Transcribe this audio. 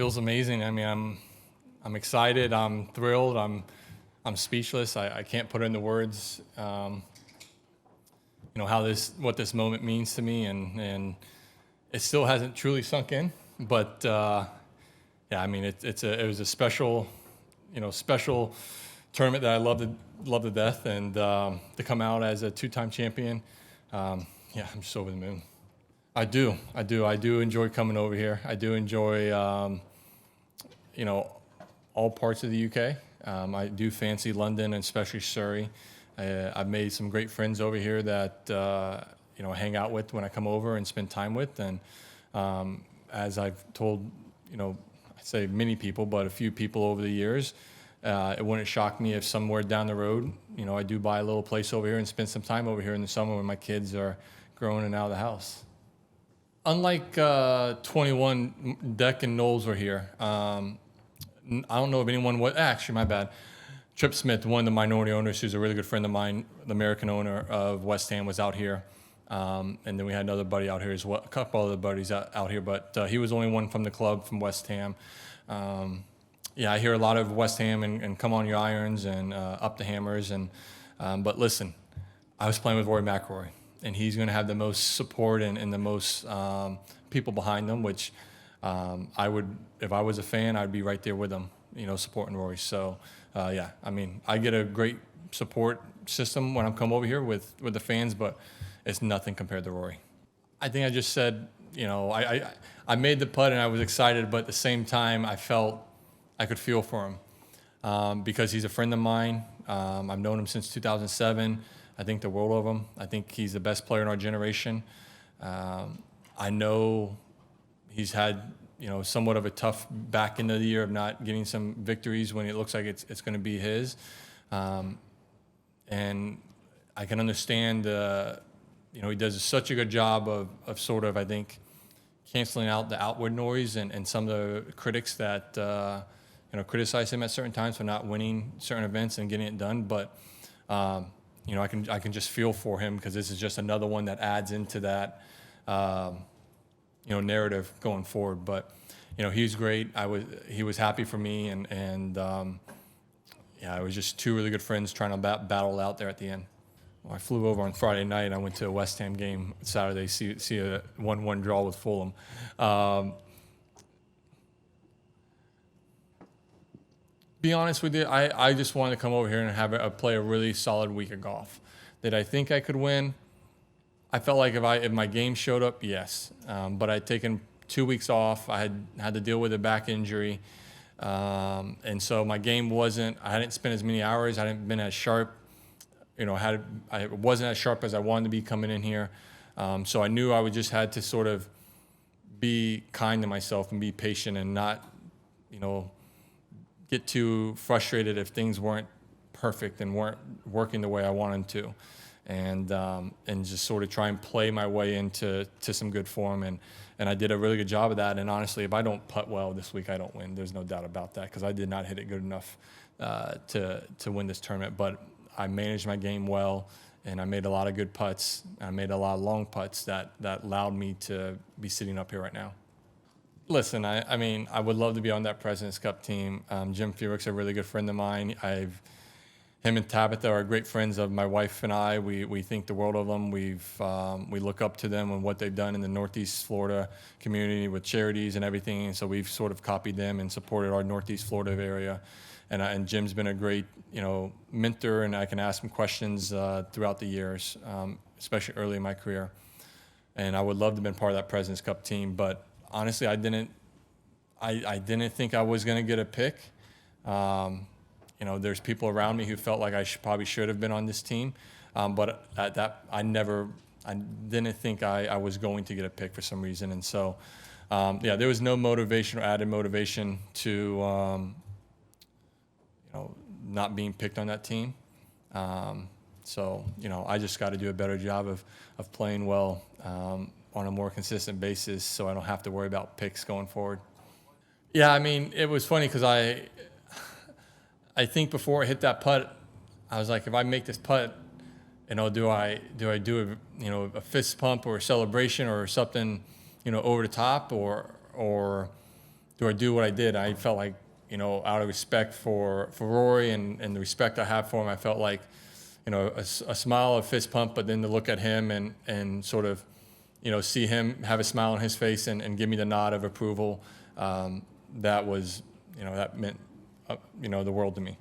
Feels amazing. I mean, I'm excited. I'm thrilled. I'm speechless. I can't put it into words. What this moment means to me, and it still hasn't truly sunk in. But yeah, I mean, it was a special, special tournament that I love to death, and to come out as a two-time champion, yeah, I'm just over the moon. I do enjoy coming over here. I do enjoy, all parts of the UK. I do fancy London and especially Surrey. I've made some great friends over here that hang out with when I come over and spend time with. And as I've told, I say many people, but a few people over the years, it wouldn't shock me if somewhere down the road, I do buy a little place over here and spend some time over here in the summer when my kids are growing and out of the house. Unlike 21, Deck and Knowles were here. I don't know if anyone was, actually, my bad. Trip Smith, one of the minority owners, who's a really good friend of mine, the American owner of West Ham, was out here. And then we had another buddy out here as well, a couple other buddies out here, but he was the only one from the club from West Ham. Yeah, I hear a lot of West Ham and come on your irons and up the hammers. But listen, I was playing with Rory McIlroy, and he's going to have the most support and the most people behind him, which I would, if I was a fan, I'd be right there with him, supporting Rory. So, yeah, I mean, I get a great support system when I come over here with the fans, but it's nothing compared to Rory. I think I just said, I made the putt and I was excited, but at the same time, I felt I could feel for him because he's a friend of mine. I've known him since 2007. I think the world of him. I think he's the best player in our generation. I know he's had, somewhat of a tough back end of the year of not getting some victories when it looks like it's going to be his. And I can understand, he does such a good job of sort of, I think, canceling out the outward noise and some of the critics that, criticize him at certain times for not winning certain events and getting it done. But, I can just feel for him because this is just another one that adds into that, narrative going forward. But, he's great. He was happy for me, and yeah, it was just two really good friends trying to battle out there at the end. Well, I flew over on Friday night. I went to a West Ham game Saturday, see a 1-1 draw with Fulham. Be honest with you, I just wanted to come over here and play a really solid week of golf. Did I think I could win? I felt like if my game showed up, yes. But I'd taken 2 weeks off. I had to deal with a back injury. And so my game I hadn't spent as many hours. I hadn't been as sharp. I wasn't as sharp as I wanted to be coming in here. So I knew I would just had to sort of be kind to myself and be patient and not, get too frustrated if things weren't perfect and weren't working the way I wanted to. And just sort of try and play my way into some good form. And I did a really good job of that. And honestly, if I don't putt well this week, I don't win. There's no doubt about that because I did not hit it good enough to win this tournament. But I managed my game well, and I made a lot of good putts. I made a lot of long putts that allowed me to be sitting up here right now. Listen, I mean, I would love to be on that President's Cup team. Jim Furyk's a really good friend of mine. Him and Tabitha are great friends of my wife and I. We think the world of them. We look up to them and what they've done in the Northeast Florida community with charities and everything. And so we've sort of copied them and supported our Northeast Florida area. And Jim's been a great, mentor, and I can ask him questions throughout the years, especially early in my career. And I would love to have been part of that President's Cup team, but honestly, I didn't think I was going to get a pick. There's people around me who felt like I probably should have been on this team, but at that I didn't think I was going to get a pick for some reason. And so, yeah, there was no motivation or added motivation to, not being picked on that team. So, I just got to do a better job of playing well on a more consistent basis so I don't have to worry about picks going forward. Yeah, I mean, it was funny because I think before I hit that putt, I was like, if I make this putt, do I do a fist pump or a celebration or something, over the top, or do I do what I did? I felt like, you know, out of respect for Rory and the respect I have for him, I felt like, you know, a smile, a fist pump, but then to look at him and sort of, you know, see him have a smile on his face and give me the nod of approval, that was, you know, that meant, you know, the world to me.